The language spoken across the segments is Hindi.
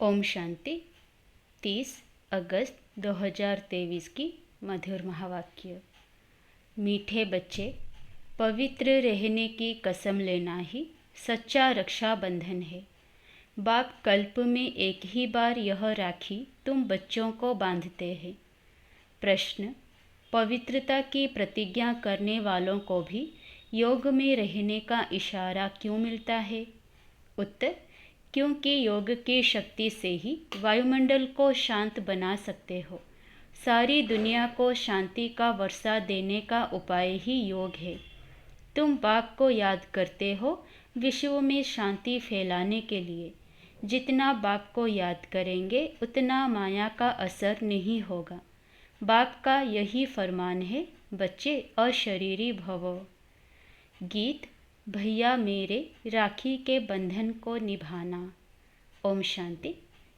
ओम शांति। 30 अगस्त 2023 की मधुर महावाक्य। मीठे बच्चे, पवित्र रहने की कसम लेना ही सच्चा रक्षा बंधन है। बाप कल्प में एक ही बार यह राखी तुम बच्चों को बांधते हैं। प्रश्न: पवित्रता की प्रतिज्ञा करने वालों को भी योग में रहने का इशारा क्यों मिलता है? उत्तर: क्योंकि योग की शक्ति से ही वायुमंडल को शांत बना सकते हो। सारी दुनिया को शांति का वर्षा देने का उपाय ही योग है। तुम बाप को याद करते हो विश्व में शांति फैलाने के लिए। जितना बाप को याद करेंगे उतना माया का असर नहीं होगा। बाप का यही फरमान है, बच्चे अशरीरी भवो। गीत: भैया मेरे राखी के बंधन को निभाना। ओम शांति।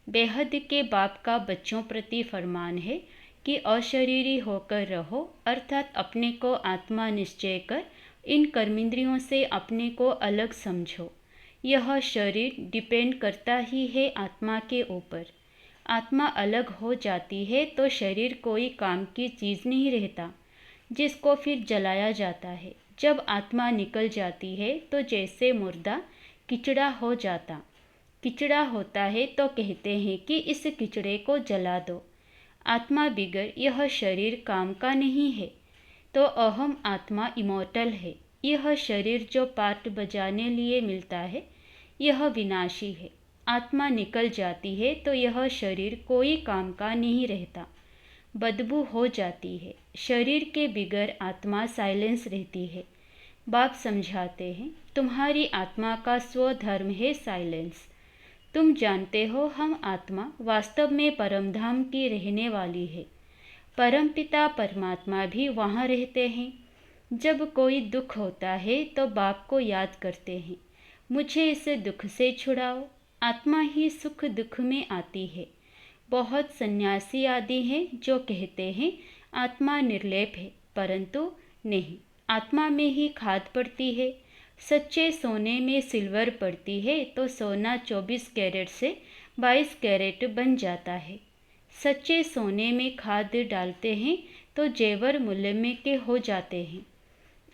बेहद के बाप का बच्चों प्रति फरमान है कि अशरीरी होकर रहो, अर्थात अपने को आत्मा निश्चय कर इन कर्मेंद्रियों से अपने को अलग समझो। यह शरीर डिपेंड करता ही है आत्मा के ऊपर। आत्मा अलग हो जाती है तो शरीर कोई काम की चीज़ नहीं रहता, जिसको फिर जलाया जाता है। जब आत्मा निकल जाती है तो जैसे मुर्दा किचड़ा हो जाता। किचड़ा होता है तो कहते हैं कि इस किचड़े को जला दो। आत्मा बिगर यह शरीर काम का नहीं है। तो अहम आत्मा इमोर्टल है। यह शरीर जो पार्ट बजाने लिए मिलता है, यह विनाशी है। आत्मा निकल जाती है तो यह शरीर कोई काम का नहीं रहता, बदबू हो जाती है। शरीर के बिगर आत्मा साइलेंस रहती है। बाप समझाते हैं, तुम्हारी आत्मा का स्वधर्म है साइलेंस। तुम जानते हो हम आत्मा वास्तव में परमधाम की रहने वाली है। परमपिता परमात्मा भी वहाँ रहते हैं। जब कोई दुख होता है तो बाप को याद करते हैं, मुझे इस दुख से छुड़ाओ। आत्मा ही सुख दुख में आती है। बहुत सन्यासी आदि हैं जो कहते हैं आत्मा निर्लेप है, परंतु नहीं, आत्मा में ही खाद पड़ती है। सच्चे सोने में सिल्वर पड़ती है तो सोना 24 कैरेट से 22 कैरेट बन जाता है। सच्चे सोने में खाद डालते हैं तो जेवर मूल्य में के हो जाते हैं।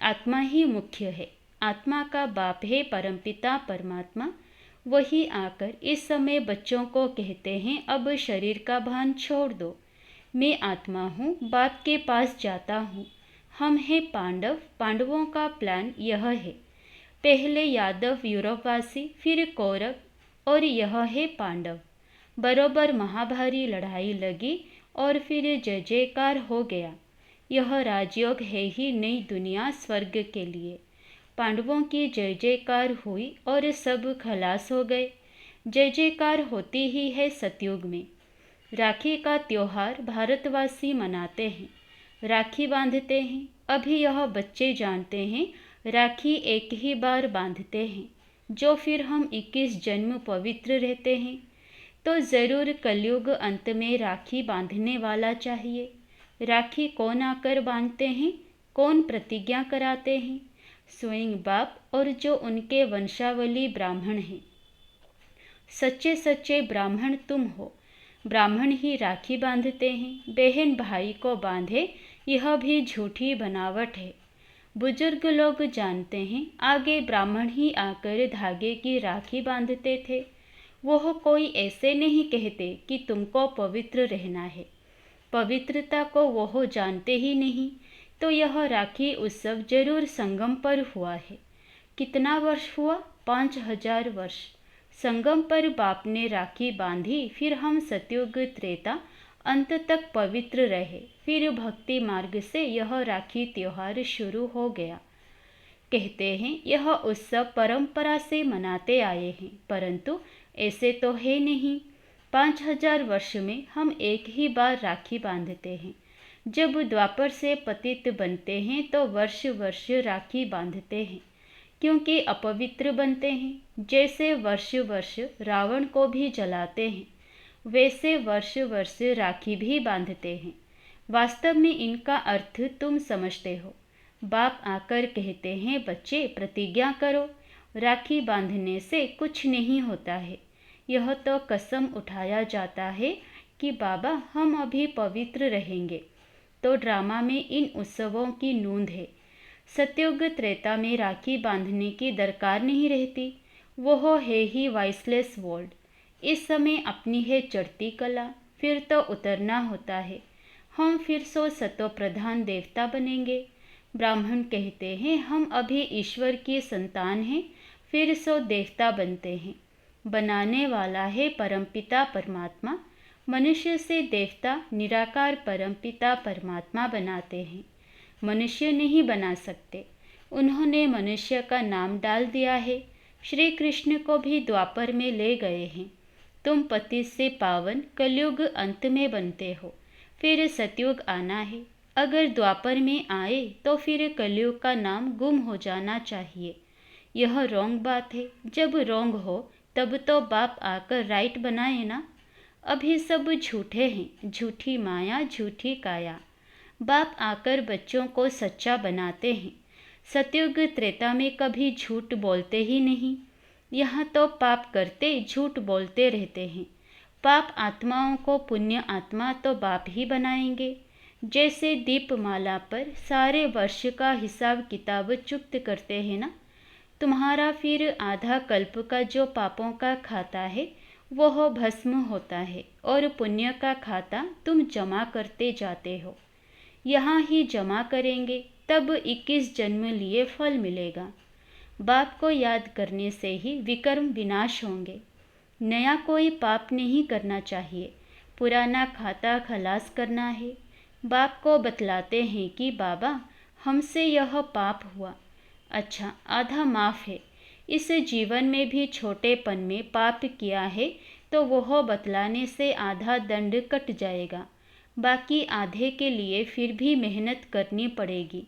आत्मा ही मुख्य है। आत्मा का बाप है परमपिता परमात्मा। वही आकर इस समय बच्चों को कहते हैं, अब शरीर का भान छोड़ दो। मैं आत्मा हूँ, बाप के पास जाता हूँ। हम हैं पांडव। पांडवों का प्लान यह है, पहले यादव यूरोपवासी, फिर कौरव और यह है पांडव। बरोबर महाभारी लड़ाई लगी और फिर जय जयकार हो गया। यह राजयोग है ही नई दुनिया स्वर्ग के लिए। पांडवों की जय जयकार हुई और सब खलास हो गए। जय जयकार होती ही है सतयुग में। राखी का त्योहार भारतवासी मनाते हैं, राखी बांधते हैं। अभी यह बच्चे जानते हैं राखी एक ही बार बांधते हैं, जो फिर हम 21 जन्म पवित्र रहते हैं। तो ज़रूर कलयुग अंत में राखी बांधने वाला चाहिए। राखी कौन आकर बांधते हैं, कौन प्रतिज्ञा कराते हैं? स्वयं बाप और जो उनके वंशावली ब्राह्मण हैं। सच्चे सच्चे ब्राह्मण तुम हो। ब्राह्मण ही राखी बांधते हैं। बहन भाई को बांधे, यह भी झूठी बनावट है। बुजुर्ग लोग जानते हैं, आगे ब्राह्मण ही आकर धागे की राखी बांधते थे। वह कोई ऐसे नहीं कहते कि तुमको पवित्र रहना है। पवित्रता को वह जानते ही नहीं। तो यह राखी उत्सव जरूर संगम पर हुआ है। कितना वर्ष हुआ? 5000 वर्ष। संगम पर बाप ने राखी बांधी, फिर हम सतयुग त्रेता अंत तक पवित्र रहे। फिर भक्ति मार्ग से यह राखी त्योहार शुरू हो गया। कहते हैं यह उत्सव परंपरा से मनाते आए हैं, परंतु ऐसे तो है नहीं। 5000 वर्ष में हम एक ही बार राखी बांधते हैं। जब द्वापर से पतित बनते हैं तो वर्ष वर्ष राखी बांधते हैं, क्योंकि अपवित्र बनते हैं। जैसे वर्ष वर्ष रावण को भी जलाते हैं, वैसे वर्ष वर्ष राखी भी बांधते हैं। वास्तव में इनका अर्थ तुम समझते हो। बाप आकर कहते हैं, बच्चे प्रतिज्ञा करो। राखी बांधने से कुछ नहीं होता है। यह तो कसम उठाया जाता है कि बाबा हम अभी पवित्र रहेंगे। तो ड्रामा में इन उत्सवों की नूंद है। सतयुग त्रेता में राखी बांधने की दरकार नहीं रहती, वो है ही वॉइसलेस वर्ल्ड। इस समय अपनी है चढ़ती कला, फिर तो उतरना होता है। हम फिर सो सतो प्रधान देवता बनेंगे। ब्राह्मण कहते हैं हम अभी ईश्वर की संतान हैं, फिर सो देवता बनते हैं। बनाने वाला है परमपिता परमात्मा। मनुष्य से देवता निराकार परमपिता परमात्मा बनाते हैं। मनुष्य नहीं बना सकते। उन्होंने मनुष्य का नाम डाल दिया है। श्री कृष्ण को भी द्वापर में ले गए हैं। तुम पति से पावन कलयुग अंत में बनते हो, फिर सतयुग आना है। अगर द्वापर में आए तो फिर कलयुग का नाम गुम हो जाना चाहिए। यह रॉन्ग बात है। जब रॉन्ग हो तब तो बाप आकर राइट बनाए ना। अभी सब झूठे हैं, झूठी माया झूठी काया। बाप आकर बच्चों को सच्चा बनाते हैं। सतयुग त्रेता में कभी झूठ बोलते ही नहीं। यहाँ तो पाप करते झूठ बोलते रहते हैं। पाप आत्माओं को पुण्य आत्मा तो बाप ही बनाएंगे। जैसे दीपमाला पर सारे वर्ष का हिसाब किताब चुकत करते हैं ना। तुम्हारा फिर आधा कल्प का जो पापों का खाता है वह भस्म होता है और पुण्य का खाता तुम जमा करते जाते हो। यहाँ ही जमा करेंगे तब 21 जन्म लिए फल मिलेगा। बाप को याद करने से ही विकर्म विनाश होंगे। नया कोई पाप नहीं करना चाहिए, पुराना खाता खलास करना है। बाप को बतलाते हैं कि बाबा हमसे यह पाप हुआ, अच्छा आधा माफ़ है। इस जीवन में भी छोटेपन में पाप किया है तो वह बतलाने से आधा दंड कट जाएगा। बाकी आधे के लिए फिर भी मेहनत करनी पड़ेगी।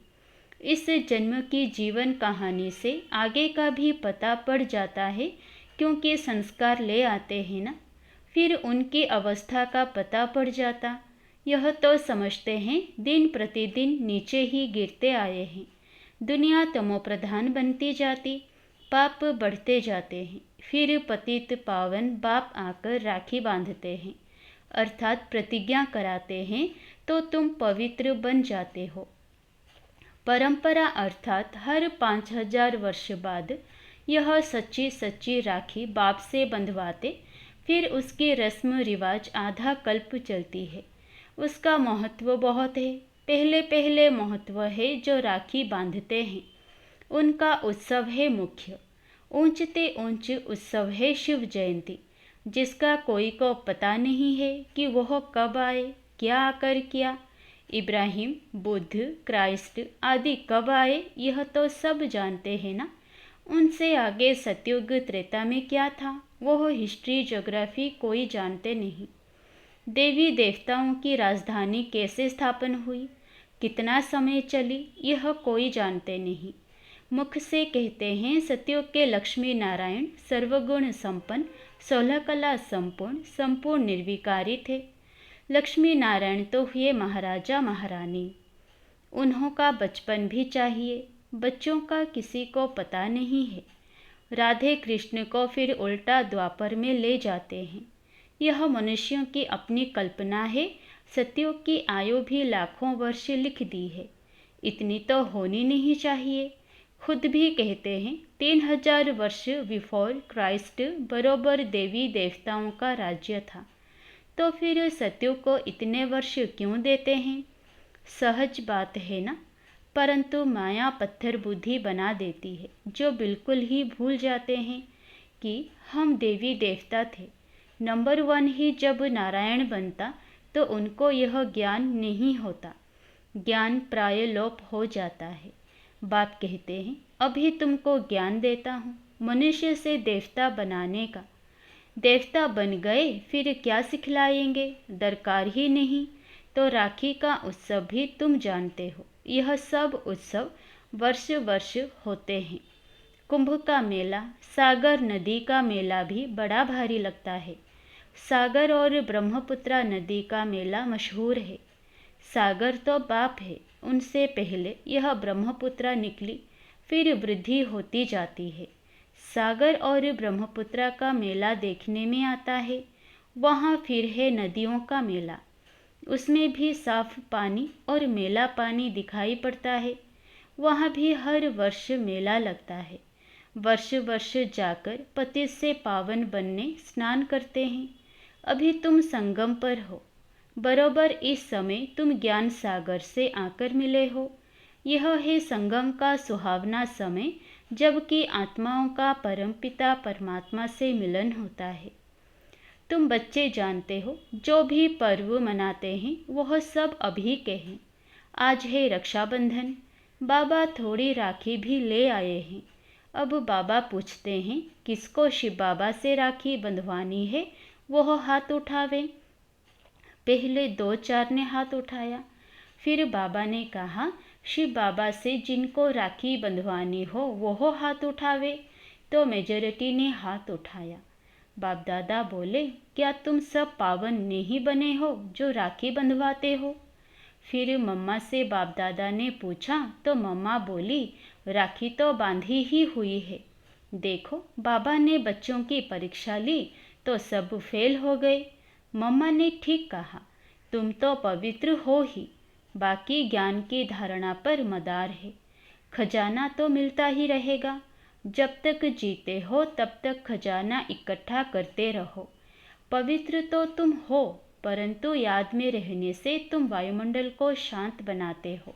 इस जन्म की जीवन कहानी से आगे का भी पता पड़ जाता है, क्योंकि संस्कार ले आते हैं ना। फिर उनकी अवस्था का पता पड़ जाता। यह तो समझते हैं दिन प्रतिदिन नीचे ही गिरते आए हैं। दुनिया तमोप्रधान बनती जाती, पाप बढ़ते जाते हैं। फिर पतित पावन बाप आकर राखी बांधते हैं, अर्थात प्रतिज्ञा कराते हैं, तो तुम पवित्र बन जाते हो। परंपरा अर्थात हर 5000 वर्ष बाद यह सच्ची सच्ची राखी बाप से बंधवाते। फिर उसकी रस्म रिवाज आधा कल्प चलती है। उसका महत्व बहुत है। पहले पहले महत्व है जो राखी बांधते हैं, उनका उत्सव है मुख्य। ऊंचते ऊंच उत्सव है शिव जयंती, जिसका कोई को पता नहीं है कि वह कब आए, क्या आकर किया। इब्राहिम, बुद्ध, क्राइस्ट आदि कब आए यह तो सब जानते हैं ना। उनसे आगे सतयुग त्रेता में क्या था वह हिस्ट्री ज्योग्राफी कोई जानते नहीं। देवी देवताओं की राजधानी कैसे स्थापन हुई, कितना समय चली, यह कोई जानते नहीं। मुख से कहते हैं सतयुग के लक्ष्मी नारायण सर्वगुण संपन्न, 16 कला संपूर्ण, संपूर्ण निर्विकारी थे। लक्ष्मी नारायण तो हुए महाराजा महारानी। उन्हों का बचपन भी चाहिए, बच्चों का किसी को पता नहीं है। राधे कृष्ण को फिर उल्टा द्वापर में ले जाते हैं। यह मनुष्यों की अपनी कल्पना है। सतयुग की आयु भी लाखों वर्ष लिख दी है, इतनी तो होनी नहीं चाहिए। खुद भी कहते हैं 3000 वर्ष बिफोर क्राइस्ट बरोबर देवी देवताओं का राज्य था। तो फिर सतयुग को इतने वर्ष क्यों देते हैं? सहज बात है ना, परंतु माया पत्थर बुद्धि बना देती है, जो बिल्कुल ही भूल जाते हैं कि हम देवी देवता थे। नंबर 1 ही जब नारायण बनता तो उनको यह ज्ञान नहीं होता। ज्ञान प्राय लोप हो जाता है। बाप कहते हैं अभी तुमको ज्ञान देता हूँ मनुष्य से देवता बनाने का। देवता बन गए फिर क्या सिखलाएंगे, दरकार ही नहीं। तो राखी का उत्सव भी तुम जानते हो। यह सब उत्सव वर्ष वर्ष होते हैं। कुंभ का मेला, सागर नदी का मेला भी बड़ा भारी लगता है। सागर और ब्रह्मपुत्रा नदी का मेला मशहूर है। सागर तो बाप है, उनसे पहले यह ब्रह्मपुत्रा निकली, फिर वृद्धि होती जाती है। सागर और ब्रह्मपुत्र का मेला देखने में आता है। वहाँ फिर है नदियों का मेला, उसमें भी साफ पानी और मेला पानी दिखाई पड़ता है। वहाँ भी हर वर्ष मेला लगता है। वर्ष वर्ष जाकर पति से पावन बनने स्नान करते हैं। अभी तुम संगम पर हो, बरोबर इस समय तुम ज्ञान सागर से आकर मिले हो। यह है संगम का सुहावना समय, जबकि आत्माओं का परमपिता परमात्मा से मिलन होता है। तुम बच्चे जानते हो, जो भी पर्व मनाते हैं वह सब अभी के हैं। आज है रक्षाबंधन, बाबा थोड़ी राखी भी ले आए हैं। अब बाबा पूछते हैं, किसको शिव बाबा से राखी बंधवानी है, वह हाथ उठावे। पहले 2-4 ने हाथ उठाया। फिर बाबा ने कहा, शिव बाबा से जिनको राखी बंधवानी हो वह हाथ उठावे। तो मेजॉरिटी ने हाथ उठाया। बाप दादा बोले, क्या तुम सब पावन नहीं बने हो जो राखी बंधवाते हो? फिर मम्मा से बाप दादा ने पूछा तो मम्मा बोली, राखी तो बांधी ही हुई है। देखो, बाबा ने बच्चों की परीक्षा ली तो सब फेल हो गए। मम्मा ने ठीक कहा, तुम तो पवित्र हो ही, बाकी ज्ञान की धारणा पर मदार है। खजाना तो मिलता ही रहेगा। जब तक जीते हो तब तक खजाना इकट्ठा करते रहो। पवित्र तो तुम हो, परंतु याद में रहने से तुम वायुमंडल को शांत बनाते हो,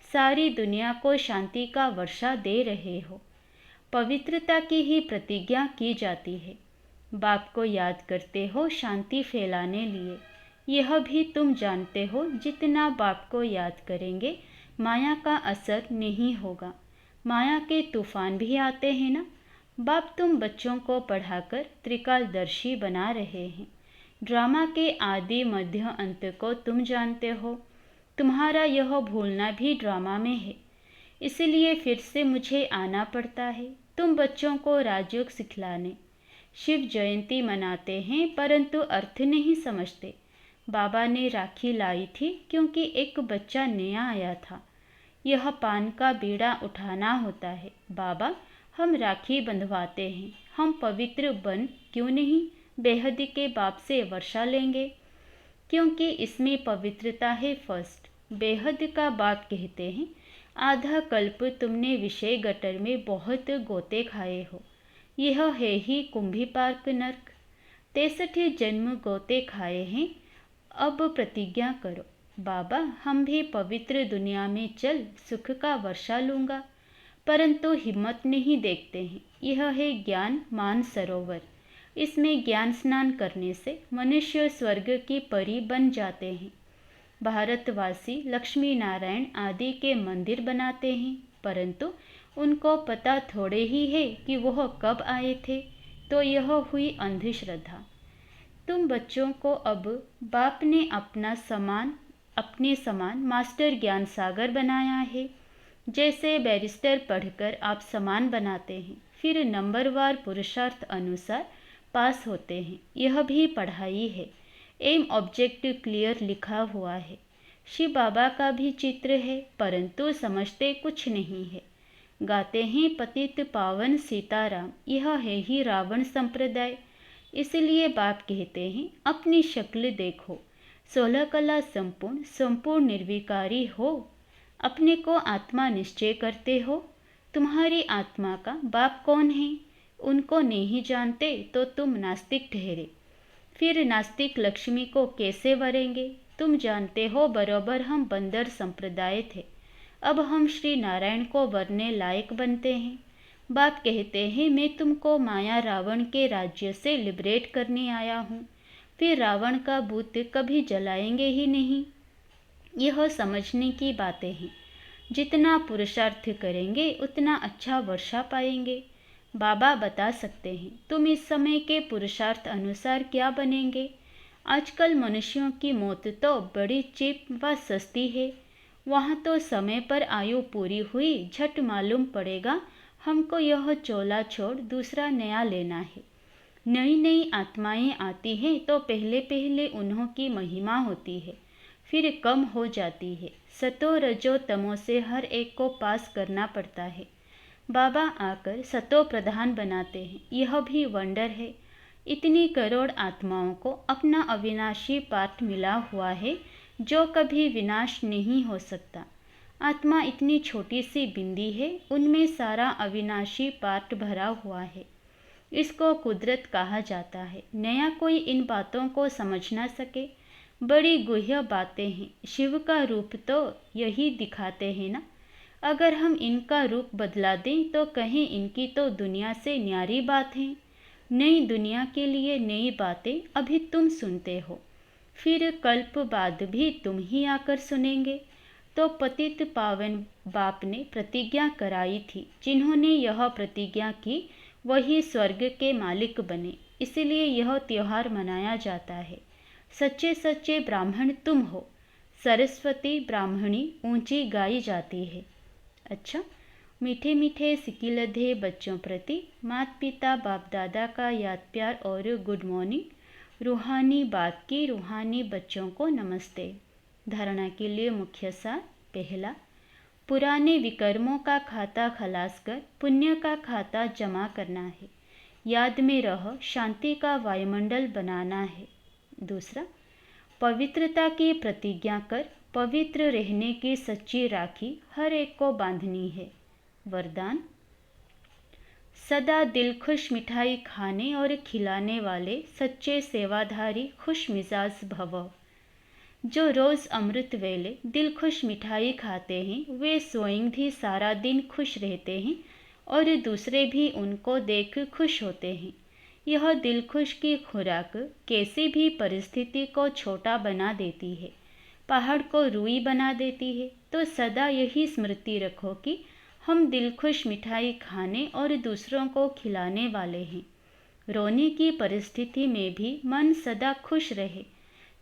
सारी दुनिया को शांति का वर्षा दे रहे हो। पवित्रता की ही प्रतिज्ञा की जाती है। बाप को याद करते हो शांति फैलाने लिए। यह भी तुम जानते हो, जितना बाप को याद करेंगे माया का असर नहीं होगा। माया के तूफान भी आते हैं ना। बाप तुम बच्चों को पढ़ाकर त्रिकालदर्शी बना रहे हैं। ड्रामा के आदि मध्य अंत को तुम जानते हो। तुम्हारा यह भूलना भी ड्रामा में है, इसलिए फिर से मुझे आना पड़ता है तुम बच्चों को राजयोग सिखलाने। शिव जयंती मनाते हैं परंतु अर्थ नहीं समझते। बाबा ने राखी लाई थी क्योंकि एक बच्चा नया आया था। यह पान का बीड़ा उठाना होता है। बाबा, हम राखी बंधवाते हैं, हम पवित्र बन क्यों नहीं बेहद के बाप से वर्षा लेंगे? क्योंकि इसमें पवित्रता है फर्स्ट। बेहद का बाप कहते हैं, आधा कल्प तुमने विषय गटर में बहुत गोते खाए हो। यह है ही कुंभी पार्क नर्क। 63 जन्म गोते खाए हैं। अब प्रतिज्ञा करो, बाबा हम भी पवित्र दुनिया में चल सुख का वर्षा लूँगा। परंतु हिम्मत नहीं देखते हैं। यह है ज्ञान मान सरोवर। इसमें ज्ञान स्नान करने से मनुष्य स्वर्ग की परी बन जाते हैं। भारतवासी लक्ष्मी नारायण आदि के मंदिर बनाते हैं, परंतु उनको पता थोड़े ही है कि वह कब आए थे। तो यह हुई अंधश्रद्धा। तुम बच्चों को अब बाप ने अपने समान मास्टर ज्ञान सागर बनाया है। जैसे बैरिस्टर पढ़कर आप समान बनाते हैं, फिर नंबरवार पुरुषार्थ अनुसार पास होते हैं। यह भी पढ़ाई है। एम ऑब्जेक्ट क्लियर लिखा हुआ है। शिव बाबा का भी चित्र है, परंतु समझते कुछ नहीं है। गाते हैं पतित पावन सीताराम। यह है ही रावण संप्रदाय। इसलिए बाप कहते हैं, अपनी शक्ल देखो, 16 कला संपूर्ण निर्विकारी हो। अपने को आत्मा निश्चय करते हो। तुम्हारी आत्मा का बाप कौन है, उनको नहीं जानते तो तुम नास्तिक ठहरे। फिर नास्तिक लक्ष्मी को कैसे वरेंगे? तुम जानते हो बरोबर हम बंदर संप्रदाय थे, अब हम श्री नारायण को वरने लायक बनते हैं। बाप कहते हैं, मैं तुमको माया रावण के राज्य से लिबरेट करने आया हूँ। फिर रावण का भूत कभी जलाएंगे ही नहीं। यह समझने की बातें हैं। जितना पुरुषार्थ करेंगे उतना अच्छा वर्षा पाएंगे। बाबा बता सकते हैं, तुम इस समय के पुरुषार्थ अनुसार क्या बनेंगे। आजकल मनुष्यों की मौत तो बड़ी चीप व सस्ती है। वहाँ तो समय पर आयु पूरी हुई, झट मालूम पड़ेगा हमको यह चोला छोड़ दूसरा नया लेना है। नई नई आत्माएं आती हैं तो पहले पहले उन्हों की महिमा होती है, फिर कम हो जाती है। सतो रजो तमो से हर एक को पास करना पड़ता है। बाबा आकर सतो प्रधान बनाते हैं, यह भी वंडर है। इतनी करोड़ आत्माओं को अपना अविनाशी पार्ट मिला हुआ है जो कभी विनाश नहीं हो सकता। आत्मा इतनी छोटी सी बिंदी है, उनमें सारा अविनाशी पार्ट भरा हुआ है। इसको कुदरत कहा जाता है। नया कोई इन बातों को समझ ना सके, बड़ी गुह्य बातें हैं। शिव का रूप तो यही दिखाते हैं ना। अगर हम इनका रूप बदला दें तो कहें इनकी तो दुनिया से न्यारी बात है। नई दुनिया के लिए नई बातें अभी तुम सुनते हो, फिर कल्प बाद भी तुम ही आकर सुनेंगे। तो पतित पावन बाप ने प्रतिज्ञा कराई थी, जिन्होंने यह प्रतिज्ञा की वही स्वर्ग के मालिक बने। इसलिए यह त्योहार मनाया जाता है। सच्चे सच्चे ब्राह्मण तुम हो। सरस्वती ब्राह्मणी ऊंची गाई जाती है। अच्छा, मीठे मीठे सिकिलधे बच्चों प्रति माता पिता बाप दादा का याद प्यार और गुड मॉर्निंग। रूहानी बाप की रूहानी बच्चों को नमस्ते। धारणा के लिए मुख्य सार। पहला, पुराने विकर्मों का खाता खलास कर पुण्य का खाता जमा करना है। याद में रह शांति का वायुमंडल बनाना है। दूसरा, पवित्रता की प्रतिज्ञा कर पवित्र रहने की सच्ची राखी हर एक को बांधनी है। वरदान, सदा दिल खुश मिठाई खाने और खिलाने वाले सच्चे सेवाधारी खुश मिजाज भव। जो रोज़ अमृत वेले दिल खुश मिठाई खाते हैं, वे स्वयं भी सारा दिन खुश रहते हैं और दूसरे भी उनको देख खुश होते हैं। यह दिल खुश की खुराक कैसी भी परिस्थिति को छोटा बना देती है, पहाड़ को रुई बना देती है। तो सदा यही स्मृति रखो कि हम दिल खुश मिठाई खाने और दूसरों को खिलाने वाले हैं। रोने की परिस्थिति में भी मन सदा खुश रहे,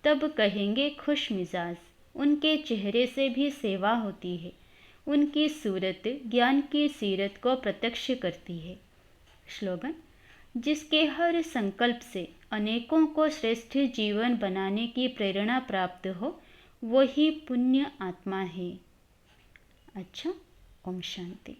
तब कहेंगे खुश मिजाज। उनके चेहरे से भी सेवा होती है। उनकी सूरत ज्ञान की सीरत को प्रत्यक्ष करती है। स्लोगन, जिसके हर संकल्प से अनेकों को श्रेष्ठ जीवन बनाने की प्रेरणा प्राप्त हो, वही पुण्य आत्मा है। अच्छा, ओम शांति।